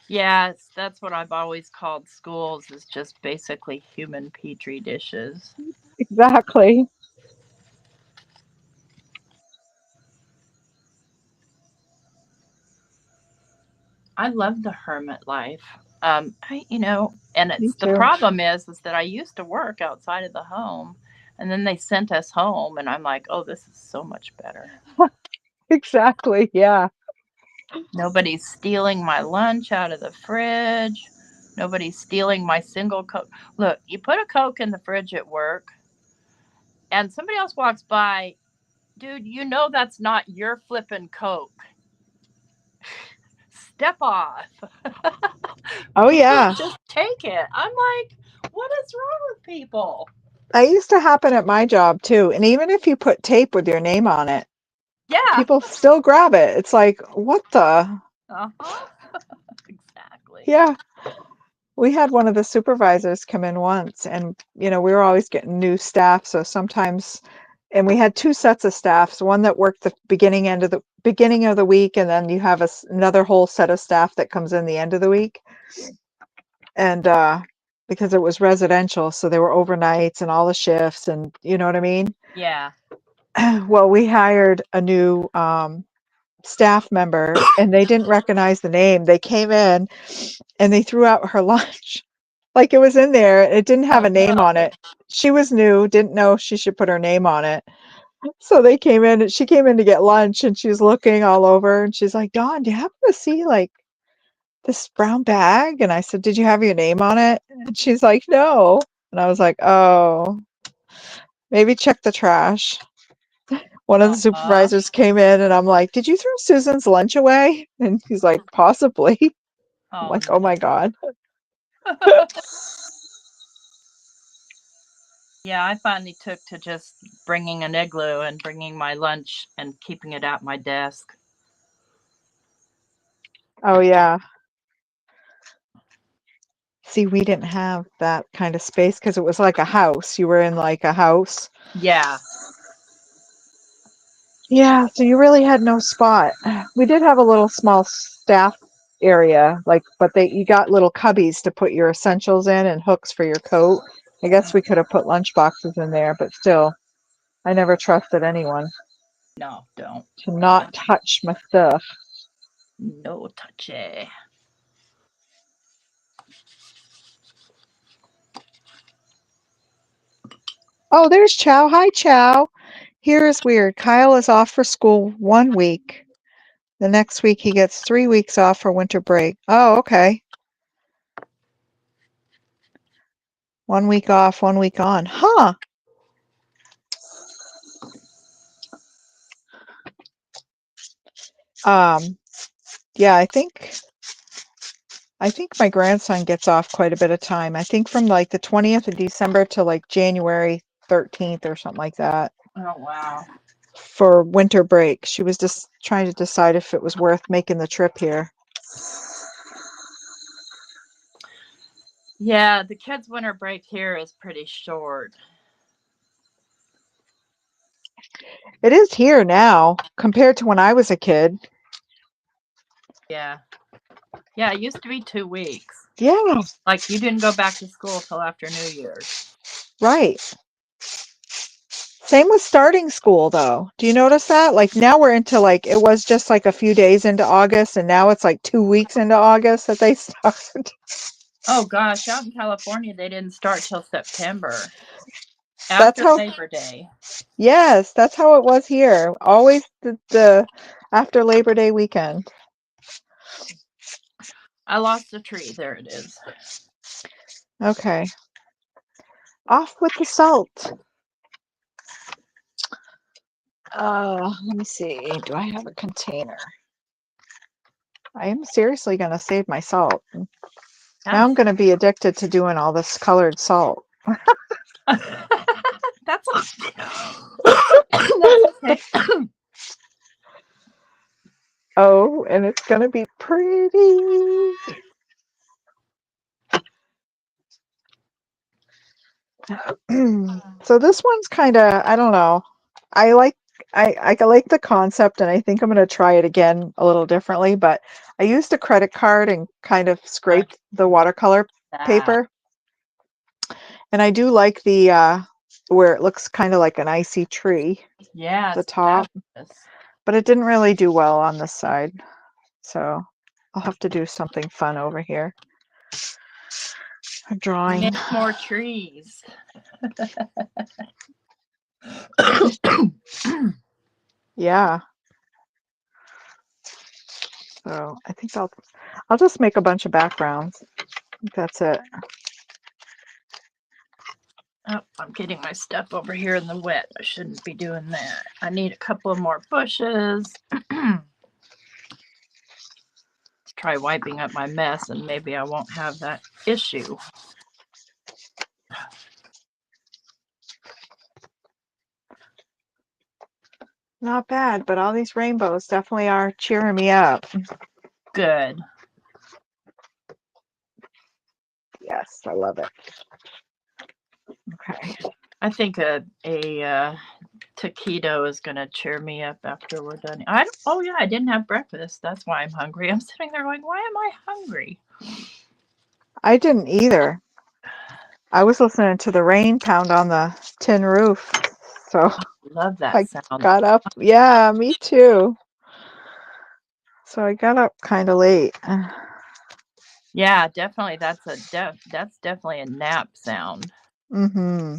Yeah, that's what I've always called schools, is just basically human petri dishes. Exactly. I love the hermit life. And Me it's the too. problem is that I used to work outside of the home, and then they sent us home, and I'm like, oh, this is so much better. Exactly. Yeah. Nobody's stealing my lunch out of the fridge. Nobody's stealing my single Coke. Look, you put a Coke in the fridge at work, and somebody else walks by, dude, you know that's not your flippin' Coke. Step off. Oh, yeah. Just take it. I'm like, what is wrong with people? That used to happen at my job too. And even if you put tape with your name on it, Yeah. people still grab it. It's like, what the? Uh-huh. Exactly. Yeah. We had one of the supervisors come in once, and we were always getting new staff, so sometimes, and we had two sets of staffs, one that worked the beginning of the week, and then you have another whole set of staff that comes in the end of the week. And because it was residential, so there were overnights and all the shifts, and you know what I mean? Yeah. Well, we hired a new staff member, and they didn't recognize the name. They came in and they threw out her lunch. Like, it was in there, it didn't have Oh a name on no. it. She was new, didn't know she should put her name on it. So they came in, and she came in to get lunch, and she's looking all over, and she's like, Dawn, do you happen to see like this brown bag? And I said, did you have your name on it? And she's like, no. And I was like, oh, maybe check the trash. One of the Uh-huh. supervisors came in, and I'm like, did you throw Susan's lunch away? And he's like, possibly. I'm Oh like, oh my God. no. Yeah, I finally took to just bringing an igloo and bringing my lunch and keeping it at my desk. Oh, yeah. See, we didn't have that kind of space because it was like a house. You were in like a house. Yeah. Yeah, so you really had no spot. We did have a little small staff area, but you got little cubbies to put your essentials in and hooks for your coat. I guess we could have put lunch boxes in there, but still, I never trusted anyone No, don't. to not touch my stuff. No touchy. Oh, there's Chow. Hi, Chow. Here is weird. Kyle is off for school 1 week. The next week he gets 3 weeks off for winter break. Oh, okay. 1 week off, 1 week on. Huh. Yeah, I think my grandson gets off quite a bit of time. I think from like the 20th of December to like January 13th or something like that Oh wow. for winter break. She was just trying to decide if it was worth making the trip here. Yeah, the kids' winter break here is pretty short. It is here now compared to when I was a kid. Yeah. Yeah, it used to be 2 weeks. Yeah, Like you didn't go back to school till after New Year's. right. Same with starting school, though. Do you notice that? Like now we're into like, it was just like a few days into August, and now it's like 2 weeks into August that they start. Oh gosh, out in California, they didn't start till September That's after how, Labor Day. yes, that's how it was here. Always the after Labor Day weekend. I lost a tree. There it is. Okay. Off with the salt. Let me see. Do I have a container? I am seriously going to save my salt. Now I'm going to be addicted to doing all this colored salt. That's okay. Oh, and it's going to be pretty. So this one's kind of, I don't know. I like the concept, and I think I'm going to try it again a little differently, but I used a credit card and kind of scraped the watercolor paper. And I do like the where it looks kind of like an icy tree. Yeah, the top. But it didn't really do well on this side. So I'll have to do something fun over here. A drawing. Make more trees. Yeah. So I think I'll just make a bunch of backgrounds. I think that's it. Oh, I'm getting my stuff over here in the wet. I shouldn't be doing that. I need a couple of more bushes. Let's try wiping up my mess, and maybe I won't have that issue. Not bad, but all these rainbows definitely are cheering me up. Good. Yes, I love it. Okay. I think a taquito is going to cheer me up after we're done. Oh yeah, I didn't have breakfast. That's why I'm hungry. I'm sitting there going, why am I hungry? I didn't either. I was listening to the rain pound on the tin roof. So love that I sound. got up. Yeah, me too. So I got up kind of late. Yeah, definitely. That's definitely a nap sound. Mm-hmm.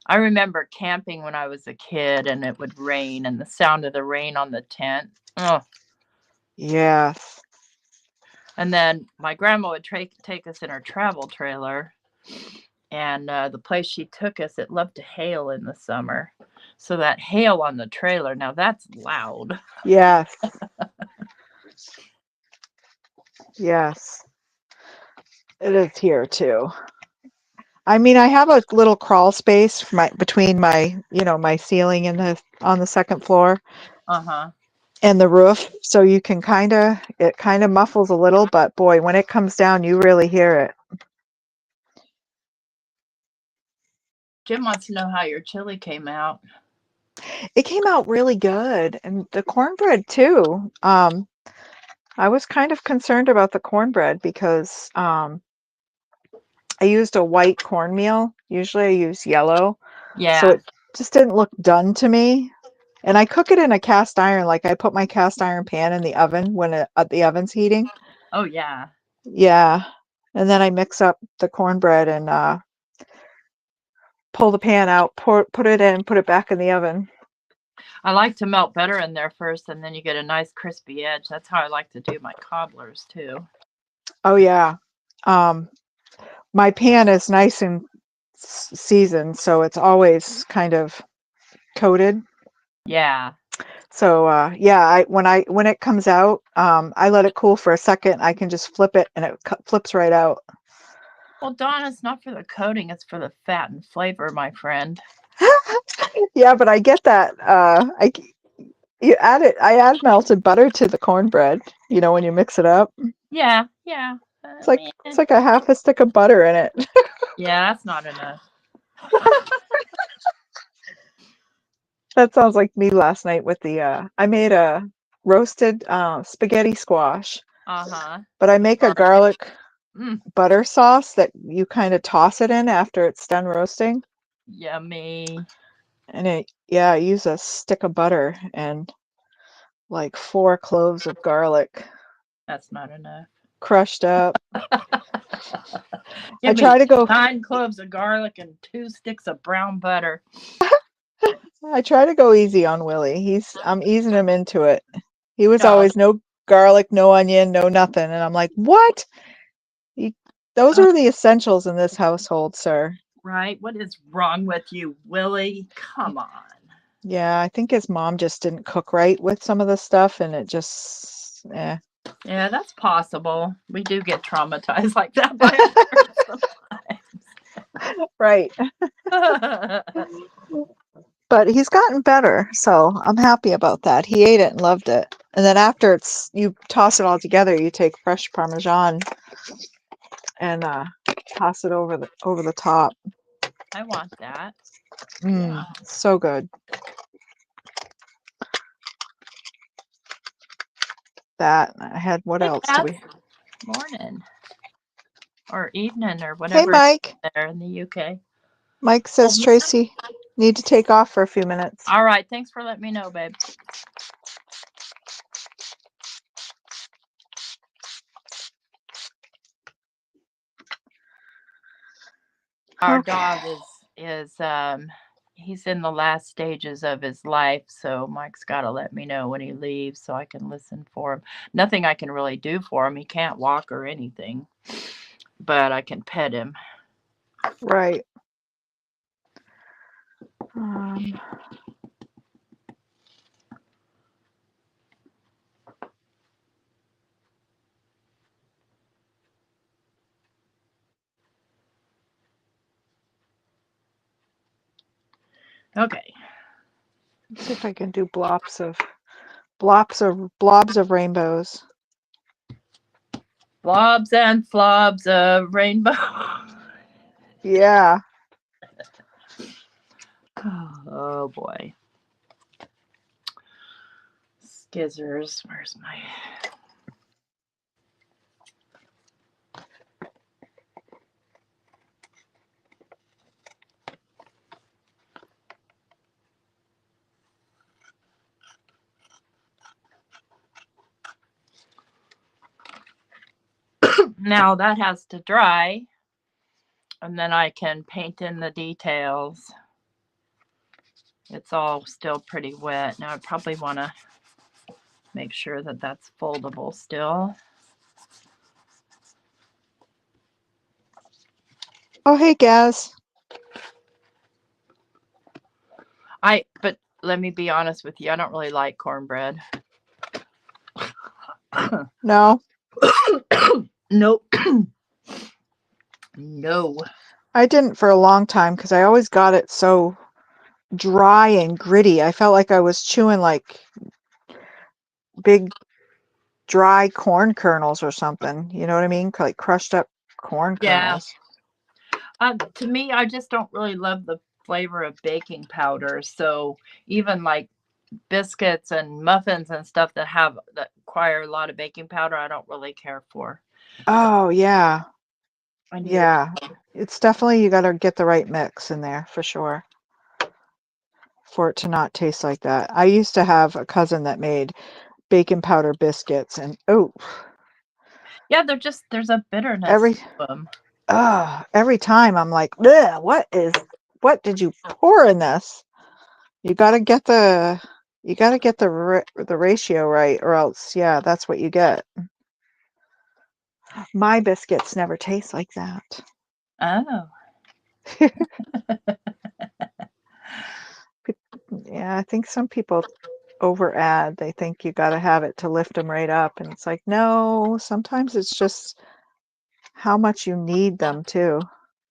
I remember camping when I was a kid, and it would rain, and the sound of the rain on the tent. Oh. Yes. And then my grandma would take us in her travel trailer, and the place she took us, it loved to hail in the summer. So that hail on the trailer, now that's loud. Yes. Yes. It is here too. I mean, I have a little crawl space between my, my ceiling and on the second floor. Uh-huh. And the roof, so you can it kind of muffles a little, but boy, when it comes down, you really hear it. Jim wants to know how your chili came out. It came out really good, and the cornbread too. I was kind of concerned about the cornbread because I used a white cornmeal. Usually I use yellow. Yeah. So it just didn't look done to me. And I cook it in a cast iron. Like I put my cast iron pan in the oven when the oven's heating. Oh, yeah. Yeah. And then I mix up the cornbread and pull the pan out, put it in, put it back in the oven. I like to melt butter in there first, and then you get a nice crispy edge. That's how I like to do my cobblers too. Oh yeah. My pan is nice and seasoned, so it's always kind of coated. Yeah. So yeah, when it comes out, I let it cool for a second. I can just flip it, and it flips right out. Well, Dawne, it's not for the coating; it's for the fat and flavor, my friend. Yeah, but I get that. I add melted butter to the cornbread. When you mix it up. Yeah, yeah. It's like a half a stick of butter in it. Yeah, that's not enough. That sounds like me last night with I made a roasted spaghetti squash. Uh-huh. But I make a garlic butter sauce that you kind of toss it in after it's done roasting. Yummy. And I use a stick of butter and like 4 cloves of garlic That's not enough. crushed up. Give I me try to go 9 cloves of garlic and 2 sticks of brown butter. easy on Willie. I'm easing him into it. He was Oh, always no garlic, no onion, no nothing. And I'm like, what? Those are the essentials in this household, sir. right. What is wrong with you, Willie? Come on. Yeah, I think his mom just didn't cook right with some of the stuff and it just, Yeah, that's possible. We do get traumatized like that by our parents right. sometimes. But he's gotten better, so I'm happy about that. He ate it and loved it. And then after you toss it all together, you take fresh Parmesan and toss it over the top. I want that. So good. That I had. What else do we? Morning or evening or Hey, whatever Mike. there in the UK. Mike says Tracy need to take off for a few minutes. All right. Thanks for letting me know, babe. Our dog is he's in the last stages of his life, so Mike's got to let me know when he leaves so I can listen for him. Nothing I can really do for him. He can't walk or anything, but I can pet him. Right. Okay. Let's see if I can do blobs of rainbows. Blobs and flobs of rainbow. Yeah. Oh boy. Skizzers. Where's my... Now that has to dry, and then I can paint in the details. It's all still pretty wet. Now I probably want to make sure that that's foldable still. Oh, hey, Gaz. But let me be honest with you, I don't really like cornbread. No. Nope. No. I didn't for a long time because I always got it so dry and gritty. I felt like I was chewing like big dry corn kernels or something. You know what I mean? Like crushed up corn kernels. To me, I just don't really love the flavor of baking powder. So even like biscuits and muffins and stuff that require a lot of baking powder, I don't really care for. Oh, yeah. Yeah. It's definitely, you got to get the right mix in there for sure for it to not taste like that. I used to have a cousin that made baking powder biscuits and yeah, there's a bitterness to them. Every time I'm like, what did you pour in this? You got to get the ratio right, or else that's what you get. My biscuits never taste like that. Oh. Yeah, I think some people over add. They think you got to have it to lift them right up, and it's like, no, sometimes it's just how much you need them too.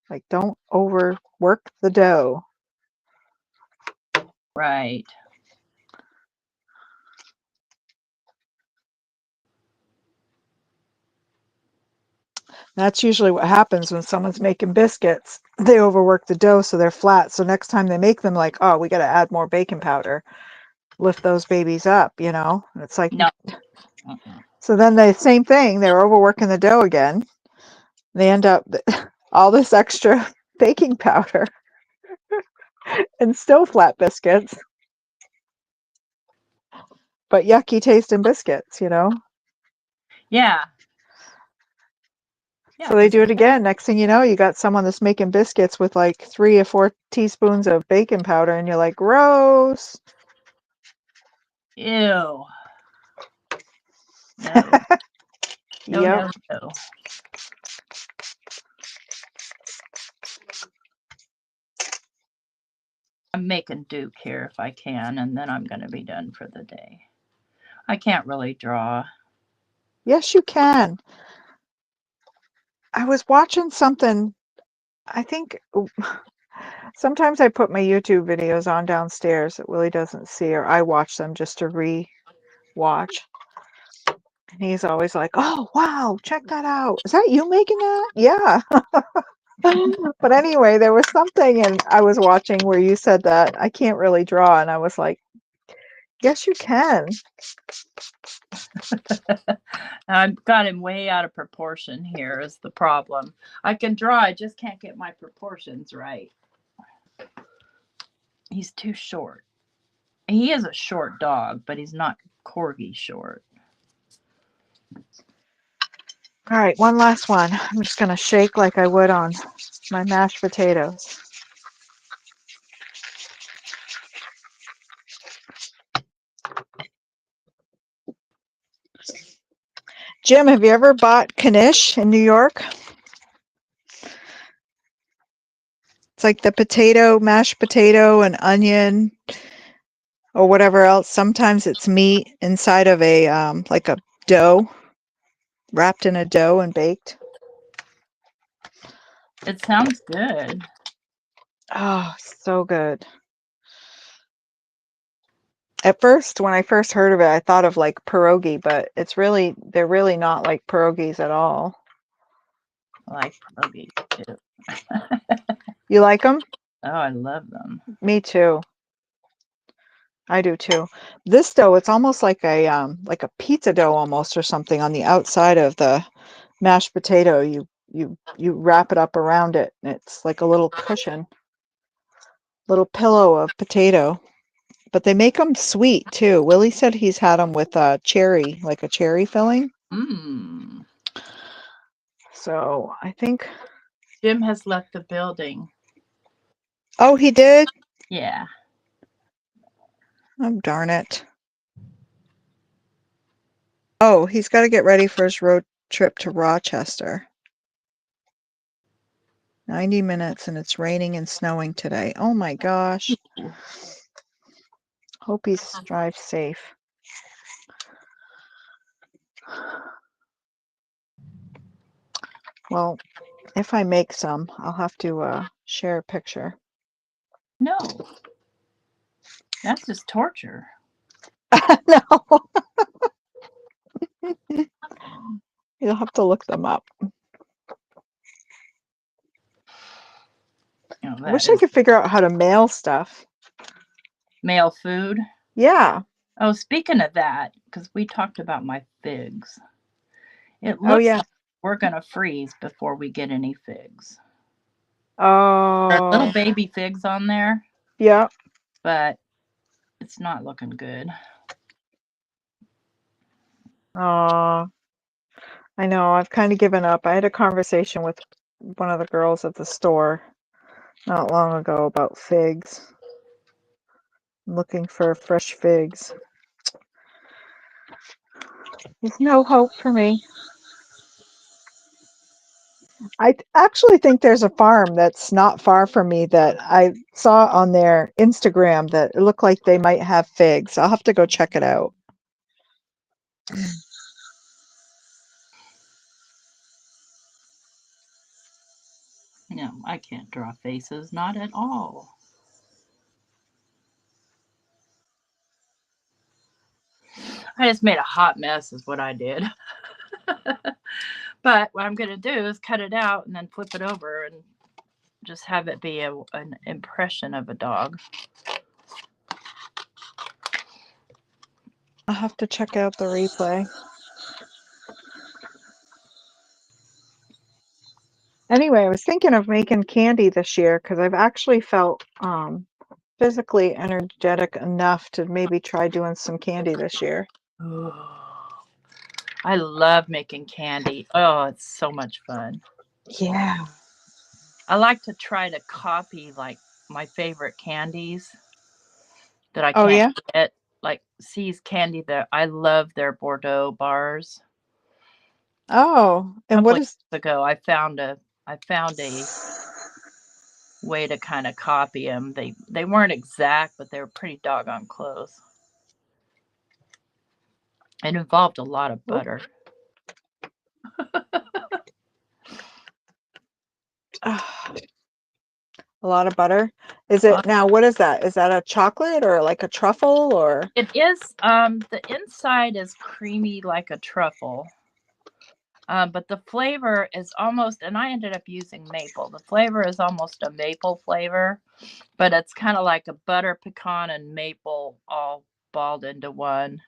Like, don't overwork the dough. Right. That's usually what happens when someone's making biscuits. They overwork the dough so they're flat. So next time they make them, like, oh, we got to add more baking powder. Lift those babies up, And it's like, no. So then the same thing, they're overworking the dough again. They end up all this extra baking powder. and still flat biscuits, but yucky tasting biscuits, you know? Yeah. Yeah, So they 'cause do it again. Next thing you know, you got someone that's making biscuits with like 3 or 4 teaspoons of baking powder, and you're like, gross. ew. No. No, Yep. no, no. I'm making Duke here if I can, and then I'm going to be done for the day. I can't really draw. Yes, you can. I was watching something. I think sometimes I put my YouTube videos on downstairs that Willie doesn't see, or I watch them just to re-watch. And he's always like, "Oh, wow, check that out. Is that you making that?" Yeah. But anyway, there was something and I was watching where you said that I can't really draw, and I was like, "Yes, you can." I've got him way out of proportion here is the problem. I can draw, I just can't get my proportions right. He's too short. He is a short dog, but he's not corgi short. All right, one last one. I'm just going to shake like I would on my mashed potatoes. Jim, have you ever bought Knish in New York? It's like the potato, mashed potato and onion or whatever else. Sometimes it's meat inside of a like a dough, wrapped in a dough and baked. It sounds good. Oh, so good. At first, when I first heard of it, I thought of like pierogi, but they're really not like pierogies at all. I like pierogies too. You like them? Oh, I love them. Me too. I do too. This dough, it's almost like a pizza dough almost or something on the outside of the mashed potato. You wrap it up around it, and it's like a little cushion, little pillow of potato. But they make them sweet too. Willie said he's had them with cherry, like a cherry filling. Mmm. So I think. Jim has left the building. Oh, he did? Yeah. Oh, darn it. Oh, he's got to get ready for his road trip to Rochester. 90 minutes and it's raining and snowing today. Oh my gosh. Hope he drives safe. Well, if I make some, I'll have to share a picture. No. That's just torture. No. You'll have to look them up. You know, I wish I could figure out how to mail stuff. Mail food. Yeah. Oh, speaking of that, because we talked about my figs. It Oh, looks yeah. like we're going to freeze before we get any figs. There are Oh. little baby figs on there. Yeah. But it's not looking good. Oh. I know. I've kind of given up. I had a conversation with one of the girls at the store not long ago about figs. I'm looking for fresh figs. There's no hope for me. I actually think there's a farm that's not far from me that I saw on their Instagram that it looked like they might have figs. I'll have to go check it out. No, I can't draw faces. Not at all. I just made a hot mess is what I did. But what I'm going to do is cut it out and then flip it over and just have it be an impression of a dog. I'll have to check out the replay. Anyway, I was thinking of making candy this year because I've actually felt physically energetic enough to maybe try doing some candy this year. Ooh, I love making candy. Oh, it's so much fun. Yeah. I like to try to copy like my favorite candies that I Oh, can't yeah? get. Like C's Candy, I love their Bordeaux bars. Oh, A and couple what of is... years ago, I found a way to kind of copy them. They weren't exact, but they were pretty doggone close. It involved a lot of butter. A lot of butter. Is it now? What is that? Is that a chocolate or like a truffle or? It is. The inside is creamy like a truffle. But the flavor is almost, and I ended up using maple. The flavor is almost a maple flavor, but it's kind of like a butter pecan and maple all balled into one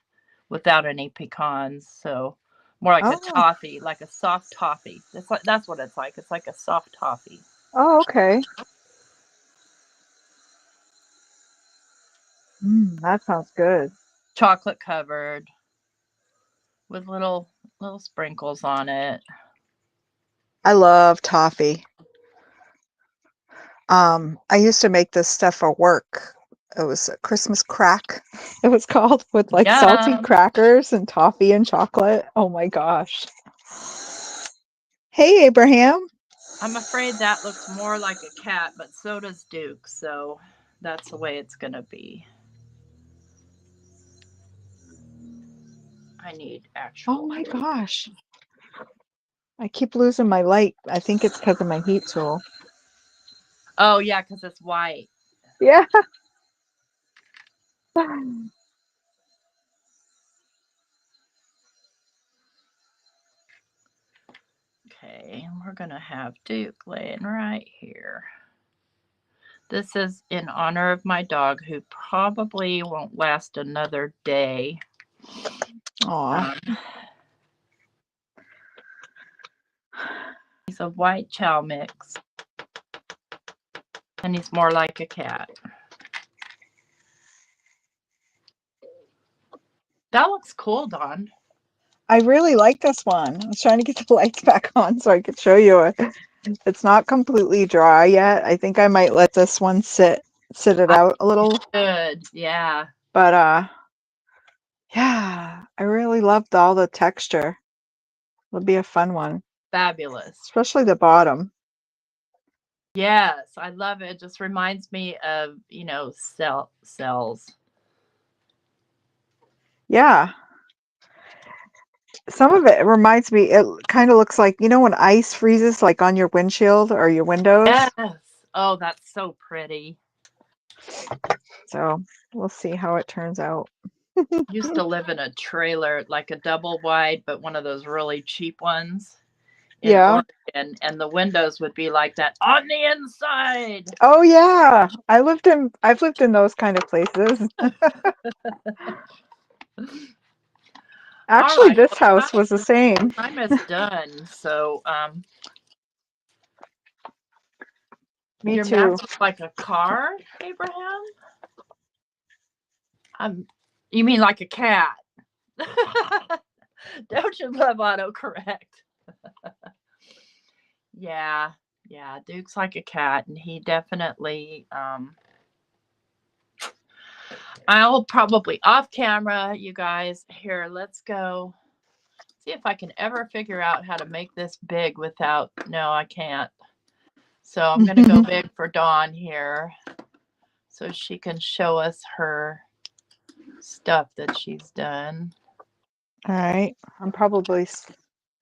without any pecans. So more like a Oh, toffee, like a soft toffee. That's what it's like. It's like a soft toffee. oh, okay. That sounds good. Chocolate covered with little sprinkles on it. I love toffee. I used to make this stuff for work. It was a Christmas crack, it was called, with like salty Yum. crackers and toffee and chocolate. Oh my gosh. Hey, Abraham. I'm afraid that looks more like a cat, but so does Duke. So that's the way it's going to be. I need Oh actual. my gosh. I keep losing my light. I think it's because of my heat tool. Oh, yeah, because it's white. Yeah. Okay, we're going to have Duke laying right here. This is in honor of my dog, who probably won't last another day. Aw. He's a white chow mix, and he's more like a cat. That looks cool, Dawn. I really like this one. I was trying to get the lights back on so I could show you it. It's not completely dry yet. I think I might let this one sit it out a little. Good, yeah. But yeah, I really loved all the texture. It'll be a fun one, Fabulous. especially the bottom. Yes, I love it. It just reminds me of, cells. Yeah. Some of it reminds me, it kind of looks like, when ice freezes like on your windshield or your windows. Yes. Oh, that's so pretty. So we'll see how it turns out. Used to live in a trailer, like a double wide, but one of those really cheap ones in Yeah. Oregon, and the windows would be like that on the inside. Oh yeah. I've lived in those kind of places. Actually, All right, this well, house was the same. time is done. So, Me your too. map looks like a car, Abraham. You mean like a cat? Don't you love autocorrect? Yeah, Duke's like a cat, and he definitely. I'll probably off camera, you guys. Here, let's go. See if I can ever figure out how to make this big without. No, I can't. So I'm going to go big for Dawn here so she can show us her stuff that she's done. All right. I'm probably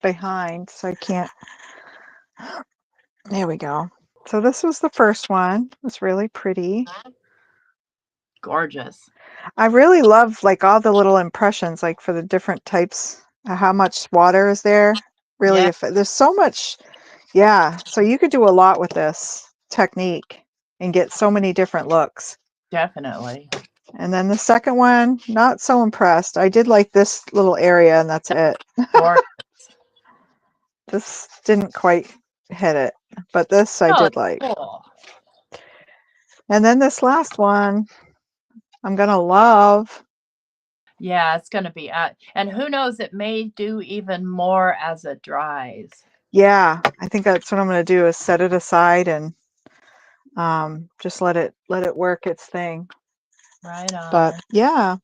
behind, so I can't. There we go. So this was the first one. It was really pretty. Gorgeous. I really love like all the little impressions, like for the different types, how much water is there. Really, Yeah, if there's so much, yeah. So you could do a lot with this technique and get so many different looks. definitely. And then the second one, not so impressed. I did like this little area, and that's it. This didn't quite hit it, but this I did like. Cool. And then this last one, I'm going to love. Yeah, it's going to be and who knows, it may do even more as it dries. Yeah, I think that's what I'm going to do is set it aside and just let it work its thing. Right on. But yeah,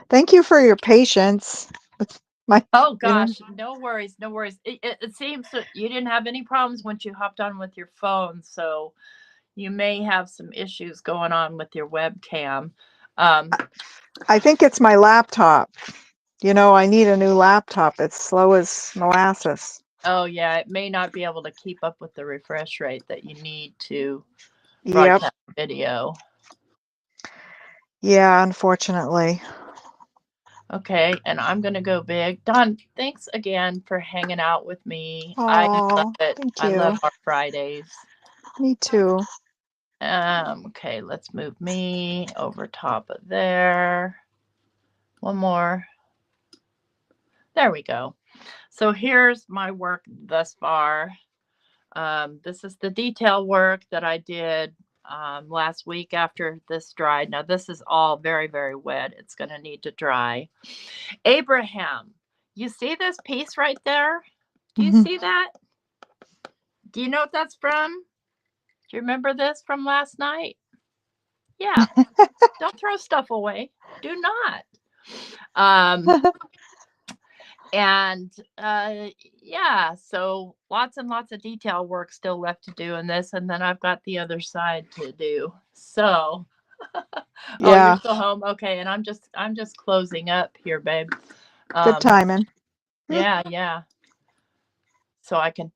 thank you for your patience with my. Oh gosh, no worries, no worries. It seems that you didn't have any problems once you hopped on with your phone, so you may have some issues going on with your webcam. I think it's my laptop. I need a new laptop. It's slow as molasses. Oh yeah, it may not be able to keep up with the refresh rate that you need to Yep. broadcast video. Yeah, unfortunately. Okay, and I'm gonna go big. Dawne, thanks again for hanging out with me. Oh, I love it. thank I you. love our Fridays. Me too. Okay, let's move me over top of there. One more. There we go. So here's my work thus far. This is the detail work that I did last week after this dried. Now this is all very, very wet. It's going to need to dry. Abraham, you see this piece right there? Do you see that? Do you know what that's from? Do you remember this from last night? Yeah. Don't throw stuff away. Do not. And yeah, so lots and lots of detail work still left to do in this, and then I've got the other side to do. So oh, you're still home? Okay, and I'm just closing up here, babe. Good timing. Yeah. So I can,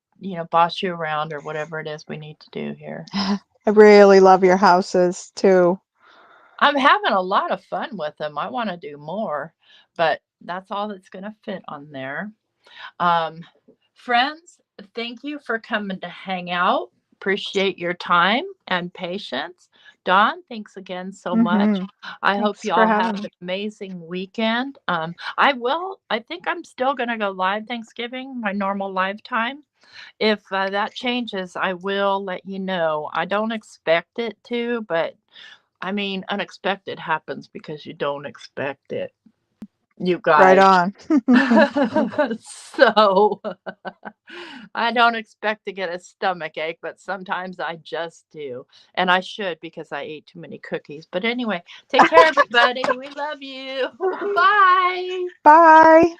boss you around or whatever it is we need to do here. I really love your houses too. I'm having a lot of fun with them. I want to do more, but that's all that's going to fit on there. Friends, thank you for coming to hang out. Appreciate your time and patience. Dawne, thanks again so much. I hope you all have an amazing weekend. I think I'm still going to go live Thanksgiving, my normal live time. If that changes, I will let you know. I don't expect it to, but I mean, unexpected happens because you don't expect it. You guys. Right on. So I don't expect to get a stomach ache, but sometimes I just do. And I should because I ate too many cookies. But anyway, take care, everybody. We love you. Bye. Bye.